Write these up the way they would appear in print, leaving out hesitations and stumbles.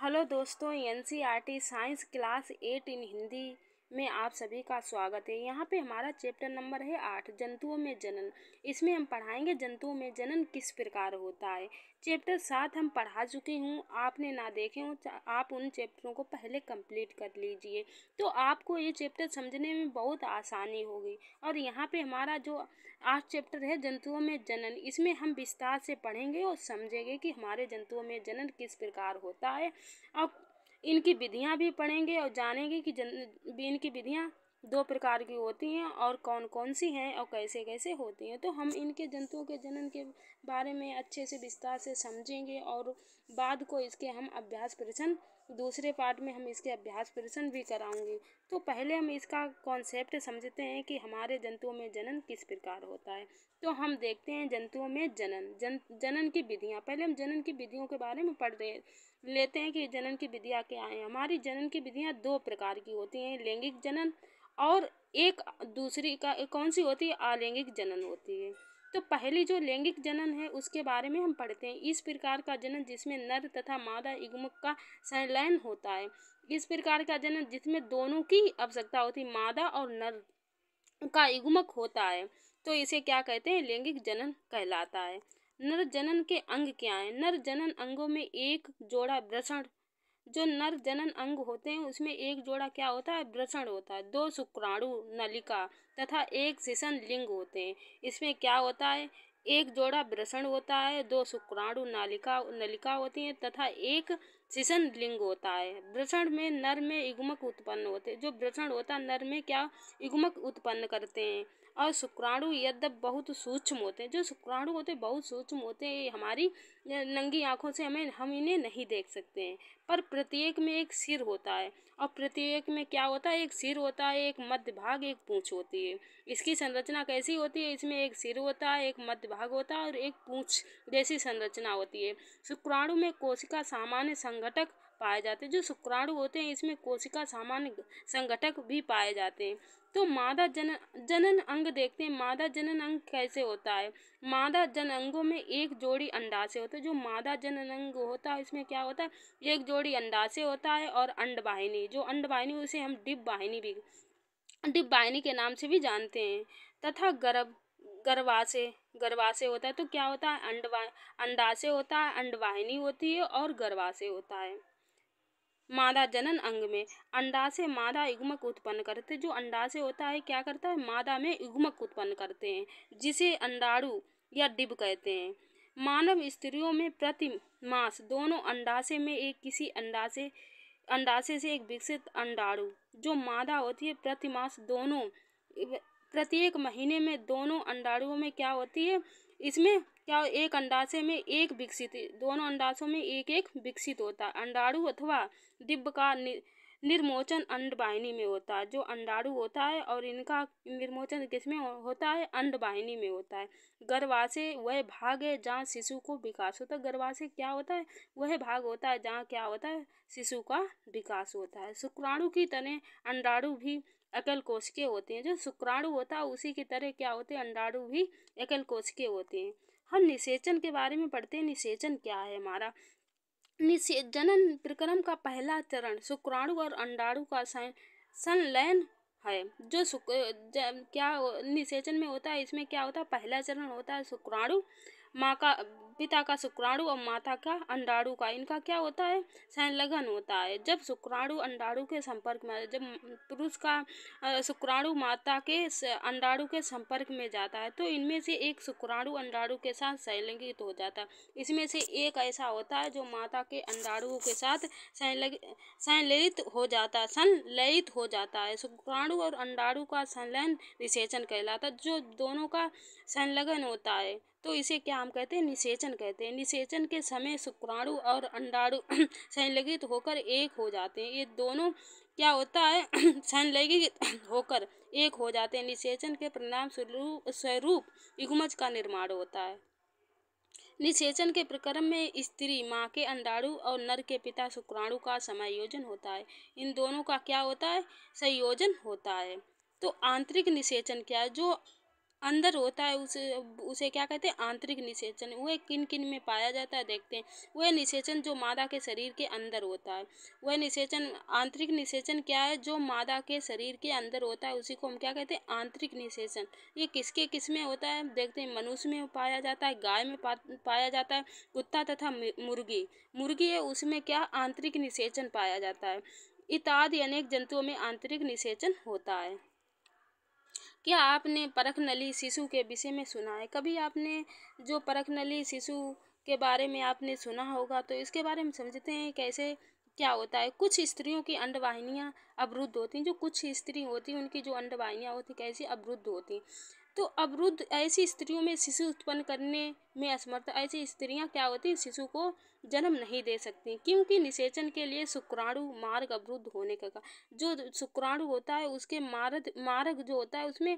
Hello दोस्तों, NCERT science class 8 इन हिंदी में आप सभी का स्वागत है। यहाँ पे हमारा चैप्टर नंबर है 8, जंतुओं में जनन। इसमें हम पढ़ाएंगे जंतुओं में जनन किस प्रकार होता है। चैप्टर 7 हम पढ़ा चुके हूँ, आपने ना देखे हो आप उन चैप्टरों को पहले कंप्लीट कर लीजिए, तो आपको ये चैप्टर समझने में बहुत आसानी होगी। और यहाँ पे हमारा जो 8 चैप्टर है जंतुओं में जनन, इसमें हम विस्तार से पढ़ेंगे और समझेंगे कि हमारे जंतुओं में जनन किस प्रकार होता है। और इनकी विधियां भी पढ़ेंगे और जानेंगे कि इनकी विधियां 2 प्रकार की होती हैं और कौन कौन सी हैं और कैसे कैसे होती हैं। तो हम इनके जंतुओं के जनन के बारे में अच्छे से विस्तार से समझेंगे और बाद को इसके हम अभ्यास प्रश्न दूसरे पार्ट में हम इसके अभ्यास प्रश्न भी कराएंगे। तो पहले हम इसका कॉन्सेप्ट समझते हैं कि हमारे जंतुओं में जनन किस प्रकार होता है। तो हम देखते हैं जंतुओं में जनन की विधियां। पहले हम जनन की विधियों के बारे में पढ़ लेते हैं कि जनन की विधियां क्या हैं। हमारी जनन की विधियां 2 प्रकार की होती हैं, लैंगिक जनन और एक दूसरी का कौन सी होती है, अलैंगिक जनन होती है। तो पहली जो लैंगिक जनन है उसके बारे में हम पढ़ते हैं। इस प्रकार का जनन जिसमें नर तथा मादा युग्मक का संलयन होता है। इस प्रकार का जनन जिसमें दोनों की आवश्यकता होती है, मादा और नर का युग्मक होता है, तो इसे क्या कहते हैं, लैंगिक जनन कहलाता है। नर जनन के अंग क्या हैं? नर जनन अंगों में एक जोड़ा वृषण, जो नर जनन अंग होते हैं उसमें एक जोड़ा क्या होता है, वृषण होता है। 2 शुक्राणु नलिका तथा 1 शिशन लिंग होते हैं। इसमें क्या होता है, एक जोड़ा वृषण होता है, 2 शुक्राणु नलिका होती हैं तथा 1 शिशन लिंग होता है। वृषण में नर में युग्मक उत्पन्न होते हैं। जो वृषण होता है नर में क्या युग्मक उत्पन्न करते हैं। और शुक्राणु यद्यप बहुत सूक्ष्म होते हैं, जो शुक्राणु होते हैं बहुत सूक्ष्म होते हैं, हमारी नंगी आंखों से हम इन्हें नहीं देख सकते हैं। पर प्रत्येक में एक सिर होता है और प्रत्येक में क्या होता है, एक सिर होता है, एक मध्य भाग, एक पूंछ होती है। इसकी संरचना कैसी होती है, इसमें एक सिर होता है, एक मध्य भाग होता है और एक पूंछ जैसी संरचना होती है। शुक्राणु में कोशिका सामान्य संघटक पाए जाते हैं। जो शुक्राणु होते हैं इसमें कोशिका सामान्य संघटक भी पाए जाते हैं। तो मादा जनन अंग देखते हैं। मादा जनन अंग कैसे होता है? मादा जनन अंगों में एक जोड़ी अंडाशय होता है। जो मादा जनन अंग होता है इसमें क्या होता है, एक जोड़ी अंडाशय होता है और अंडवाहिनी, जो अंडवाहिनी उसे हम डिंब वाहिनी के नाम से भी जानते हैं। तथा गर्भाशय होता है। तो क्या होता है, अंडाशय होता है, अंडवाहिनी होती है और गर्भाशय होता है। मादा जनन अंग में अंडाशय मादा युग्मक उत्पन्न करते। जो अंडाशय होता है क्या करता है, मादा में युग्मक उत्पन्न करते हैं, जिसे अंडाणु या डिंब कहते हैं। मानव स्त्रियों में प्रति मास दोनों अंडाशय में एक किसी अंडाशय से एक विकसित अंडाणु जो मादा होती है, प्रति मास दोनों प्रत्येक महीने में दोनों अंडाणुओं में क्या होती है, इसमें क्या एक अंडाशय में एक विकसित, दोनों अंडाशयों में एक एक विकसित होता है। अंडाणु अथवा डिंब का निर्मोचन अंडवाहिनी में होता है। जो अंडाणु होता है और इनका निर्मोचन किसमें होता है, अंडवाहिनी में होता है। गर्भाशय वह भाग है जहाँ शिशु को विकास होता है। गर्भाशय क्या होता है, वह भाग होता है जहाँ क्या होता है, शिशु का विकास होता है। शुक्राणु की तरह अंडाणु भी एकल कोशिकीय होते हैं। जो शुक्राणु होता है उसी की तरह क्या होते हैं, अंडाणु भी एकल कोशिकीय होते हैं। हम निषेचन के बारे में पढ़ते हैं। निषेचन क्या है हमारा, जनन प्रक्रम का पहला चरण शुक्राणु और अंडाणु का संलयन है। जो क्या निषेचन में होता है, इसमें क्या होता है, पहला चरण होता है शुक्राणु पिता का शुक्राणु और माता का अंडाणु का, इनका क्या होता है, संलग्न होता है। जब शुक्राणु अंडाणु के संपर्क में, जब पुरुष का शुक्राणु माता के अंडाणु के संपर्क में जाता है तो इनमें से एक शुक्राणु अंडाणु के साथ संलगित हो जाता है। इसमें से एक ऐसा होता है जो माता के अंडाणुओं के साथ संलयित हो जाता है। शुक्राणु और अंडाणु का संलयन निषेचन कहलाता है। जो दोनों का संलग्न होता है तो इसे क्या हम कहते हैं, निषेचन कहते हैं। निषेचन के समय शुक्राणु और अंडाणु संलगित होकर एक हो जाते हैं। ये दोनों क्या होता है, संलगित होकर एक हो जाते हैं। निषेचन के परिणाम स्वरूप युग्मज का निर्माण होता है। निषेचन के प्रक्रम में स्त्री माँ के अंडाणु और नर के पिता शुक्राणु का समायोजन होता है। इन दोनों का क्या होता है, संयोजन होता है। तो आंतरिक निषेचन क्या है, जो अंदर होता है उसे क्या कहते हैं, आंतरिक निषेचन। वह किन किन में पाया जाता है देखते हैं। वह निषेचन जो मादा के शरीर के अंदर होता है, वह निषेचन आंतरिक निषेचन क्या है, जो मादा के शरीर के अंदर होता है उसी को हम क्या कहते हैं, आंतरिक निषेचन। ये किसके किस में होता है देखते हैं। मनुष्य में पाया जाता है, गाय में पाया जाता है, कुत्ता तथा मुर्गी है उसमें क्या आंतरिक निषेचन पाया जाता है। इत्यादि अनेक जंतुओं में आंतरिक निषेचन होता है। क्या आपने परखनली शिशु के विषय में सुना है? कभी आपने जो परखनली शिशु के बारे में आपने सुना होगा, तो इसके बारे में समझते हैं कैसे क्या होता है। कुछ स्त्रियों की अंडवाहिनियां अवरुद्ध होती हैं। जो कुछ स्त्री होती हैं उनकी जो अंडवाहिनियां होती कैसी अवरुद्ध होती। तो अवरुद्ध ऐसी स्त्रियों में शिशु उत्पन्न करने में असमर्थ ऐसी स्त्रियां क्या होती हैं, शिशु को जन्म नहीं दे सकती, क्योंकि निषेचन के लिए शुक्राणु मार्ग अवरुद्ध होने का जो शुक्राणु होता है उसके मार्ग जो होता है उसमें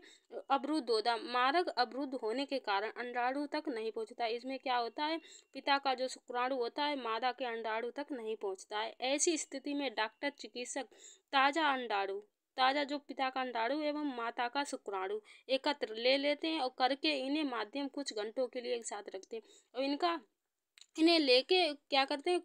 अवरुद्ध होता, मार्ग अवरुद्ध होने के कारण अंडाणु तक नहीं पहुंचता। इसमें क्या होता है, पिता का जो शुक्राणु होता है मादा के अंडाणु तक नहीं पहुंचता है। ऐसी स्थिति में डॉक्टर चिकित्सक ताजा जो पिता का अंडाणु एवं माता का शुक्राणु एकत्र ले लेते हैं और करके इन्हें माध्यम कुछ घंटों के लिए एक साथ रखते हैं और इन्हें लेके क्या करते हैं,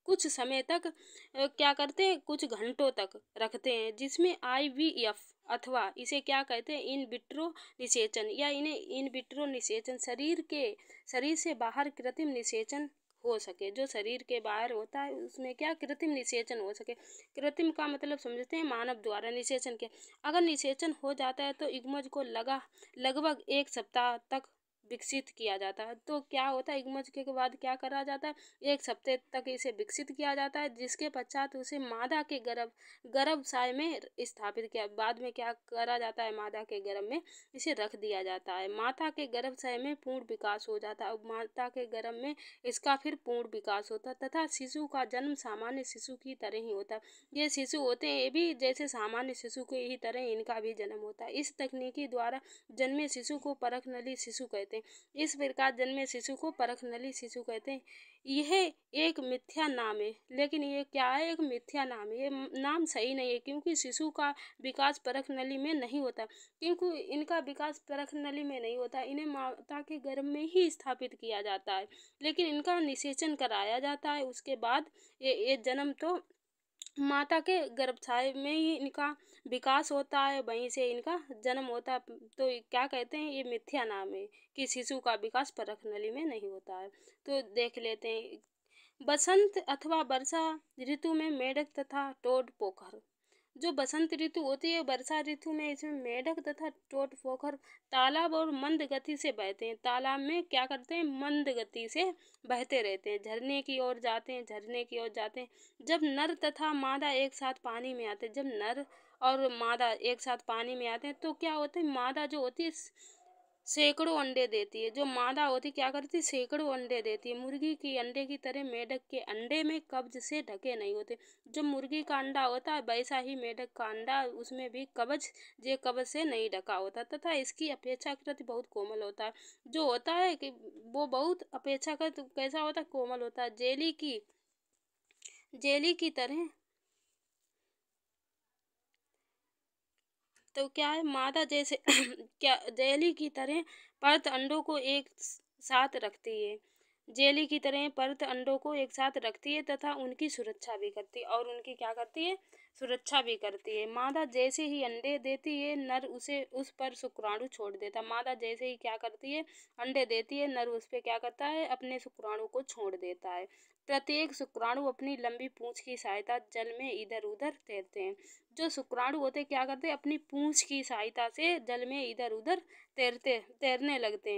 कुछ समय तक क्या करते हैं, कुछ घंटों तक रखते हैं, जिसमें IVF अथवा इसे क्या कहते हैं, इन विट्रो निषेचन या इन्हें इन विट्रो निषेचन शरीर से बाहर कृत्रिम निषेचन हो सके। जो शरीर के बाहर होता है उसमें क्या कृत्रिम निषेचन हो सके। कृत्रिम का मतलब समझते हैं मानव द्वारा निषेचन के। अगर निषेचन हो जाता है तो इग्मज को लगभग 1 सप्ताह तक विकसित किया जाता है। तो क्या होता है, इग्मज के बाद क्या करा जाता है, 1 सप्ताह तक इसे विकसित किया जाता है, जिसके पश्चात उसे मादा के गर्भाशय में स्थापित किया। बाद में क्या करा जाता है, मादा के गर्भ में इसे रख दिया जाता है। माता के गर्भाशय में पूर्ण विकास हो जाता है। माता के गर्भ में इसका फिर पूर्ण विकास होता है तथा शिशु का जन्म सामान्य शिशु की तरह ही होता है। ये शिशु होते हैं, ये भी जैसे सामान्य शिशु के ही तरह इनका भी जन्म होता है। इस तकनीकी द्वारा जन्मे शिशु को परखनली शिशु कहते हैं। इस प्रकार जन्मे शिशु को परखनली शिशु कहते हैं। यह एक मिथ्या नाम है, लेकिन ये क्या है, एक मिथ्या नाम है। ये नाम सही नहीं है, क्योंकि शिशु का विकास परखनली में नहीं होता। क्योंकि इनका विकास परखनली में नहीं होता, इन्हें माता के गर्भ में ही स्थापित किया जाता है, लेकिन इनका निषेचन कराया जाता है। उसके बाद ये जन्म तो माता के गर्भाशय में ही इनका विकास होता है, वहीं से इनका जन्म होता है। तो क्या कहते हैं, ये मिथ्या नाम है कि शिशु का विकास परखनली में नहीं होता है। तो देख लेते हैं, बसंत अथवा वर्षा ऋतु में मेढक तथा टोड पोखर। जो बसंत ऋतु होती है, वर्षा ऋतु में इसमें मेढक तथा टोड पोखर तालाब और मंद गति से बहते हैं। तालाब में क्या करते हैं, मंद गति से बहते रहते हैं, झरने की ओर जाते हैं। जब नर तथा मादा एक साथ पानी में आते हैं, जब नर और मादा एक साथ पानी में आते हैं तो क्या होता है, मादा जो होती है सैकड़ों अंडे देती है। जो मादा होती क्या करती है, सैकड़ों अंडे देती है। मुर्गी की अंडे की तरह मेढक के अंडे में कवच से ढके नहीं होते। जो मुर्गी का अंडा होता है वैसा ही मेढक का अंडा, उसमें भी कवच से नहीं ढका होता तथा इसकी अपेक्षाकृत बहुत कोमल होता है। जो होता है कि वो बहुत अपेक्षाकृत कैसा होता है, कोमल होता है, जेली की तरह। तो क्या है, मादा जैसे क्या जेली की तरह परत अंडों को एक साथ रखती है। जेली की तरह परत अंडों को एक साथ रखती है तथा उनकी सुरक्षा भी करती है, और उनकी क्या करती है, सुरक्षा भी करती है। मादा जैसे ही अंडे देती है, नर उस पर शुक्राणु छोड़ देता है। मादा जैसे ही क्या करती है, अंडे देती है, नर उस पर क्या करता है, अपने शुक्राणु को छोड़ देता है। प्रत्येक शुक्राणु अपनी लंबी पूंछ की सहायता जल में इधर उधर तैरते हैं। जो शुक्राणु होते क्या करते हैं, अपनी पूंछ की सहायता से जल में इधर उधर तैरने लगते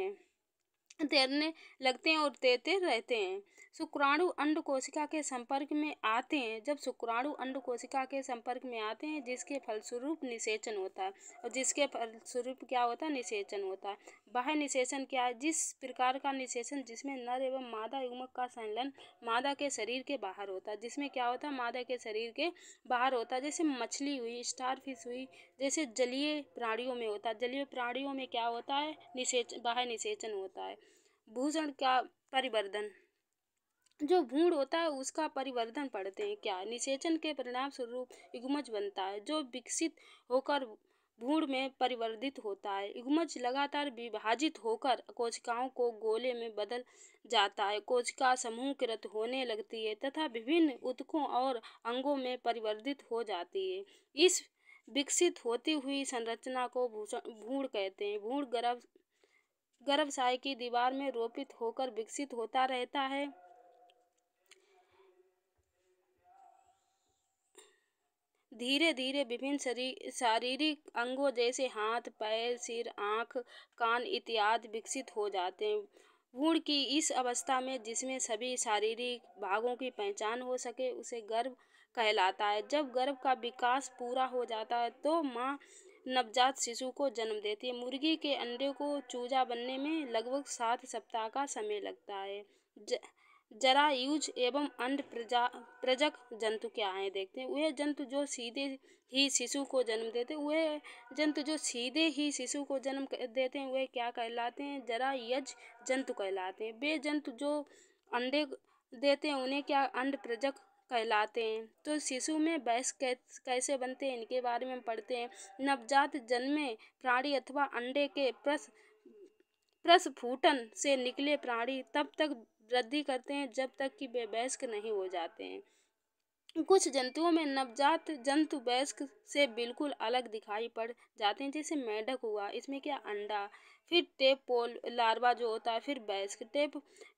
हैं और तैरते रहते हैं। शुक्राणु अंड कोशिका के संपर्क में आते हैं। जब शुक्राणु अंड कोशिका के संपर्क में आते हैं, जिसके फलस्वरूप निषेचन होता है, और जिसके फलस्वरूप क्या होता है, निषेचन होता है। बाह्य निषेचन क्या है, जिस प्रकार का निषेचन जिसमें नर एवं मादा युग्मक का संलयन मादा के शरीर के बाहर होता है। जिसमें क्या होता है, मादा के शरीर के बाहर होता है। जैसे मछली हुई, स्टारफिश हुई, जैसे जलीय प्राणियों में होता है। जलीय प्राणियों में क्या होता है, बाह्य निषेचन होता है। भूषण का परिवर्धन, जो भ्रूण होता है उसका परिवर्धन पढ़ते हैं। क्या निषेचन के परिणाम स्वरूप युग्मज बनता है, जो विकसित होकर भ्रूण में परिवर्तित होता है। युग्मज लगातार विभाजित होकर कोशिकाओं को गोले में बदल जाता है। कोशिका समूहकृत होने लगती है तथा विभिन्न ऊतकों और अंगों में परिवर्तित हो जाती है। इस विकसित होती हुई संरचना को भ्रूण कहते हैं। भ्रूण गर्भाशय की दीवार में रोपित होकर विकसित होता रहता है। धीरे धीरे विभिन्न शारीरिक अंगों जैसे हाथ, पैर, सिर, आँख, कान इत्यादि विकसित हो जाते हैं। भ्रूण की इस अवस्था में जिसमें सभी शारीरिक भागों की पहचान हो सके उसे गर्भ कहलाता है। जब गर्भ का विकास पूरा हो जाता है तो माँ नवजात शिशु को जन्म देती है। मुर्गी के अंडे को चूजा बनने में लगभग 7 सप्ताह का समय लगता है। जरायुज एवं अंड प्रजक जंतु क्या हैं देखते हैं। वे जंतु जो सीधे ही शिशु को जन्म देते हैं वे क्या कहलाते हैं? जरायज जंतु कहलाते हैं। वे जंतु जो अंडे देते हैं उन्हें क्या अंड प्रजक कहलाते हैं। तो शिशु में वयस्क कैसे बनते हैं इनके बारे में हम पढ़ते हैं। नवजात जन्मे प्राणी अथवा अंडे के प्रस्फुटन से निकले प्राणी तब तक वृद्धि करते हैं जब तक कि वे वयस्क नहीं हो जाते हैं। कुछ जंतुओं में नवजात जंतु वयस्क से बिल्कुल अलग दिखाई पड़ जाते हैं। जैसे मेंढक हुआ, इसमें क्या अंडा, फिर टेपपोल लार्वा जो होता है, फिर वयस्क।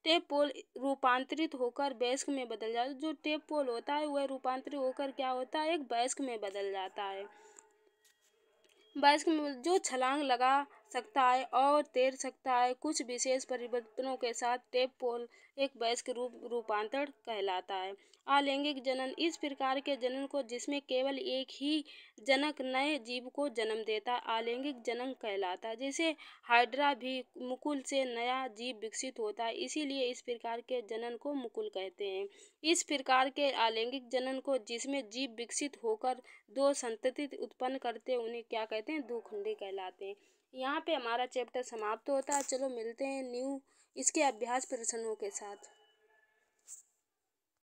टेपपोल रूपांतरित होकर वयस्क में बदल जाता है। जो टेपपोल होता है वह रूपांतरित होकर क्या होता है? एक वयस्क में बदल जाता है। वयस्क में जो छलांग लगा सकता है और तैर सकता है। कुछ विशेष परिवर्तनों के साथ टेपपोल एक वयस्क रूपांतरण कहलाता है। अलैंगिक जनन इस प्रकार के जनन को जिसमें केवल एक ही जनक नए जीव को जन्म देता है अलैंगिक जनन कहलाता है। जैसे हाइड्रा भी मुकुल से नया जीव विकसित होता है, इसीलिए इस प्रकार के जनन को मुकुल कहते हैं। इस प्रकार के अलैंगिक जनन को जिसमें जीव विकसित होकर दो संतति उत्पन्न करते हैं उन्हें क्या कहते हैं? द्विखंडी कहलाते हैं। यहाँ पे हमारा चैप्टर समाप्त होता है। चलो मिलते हैं इसके अभ्यास प्रश्नों के साथ।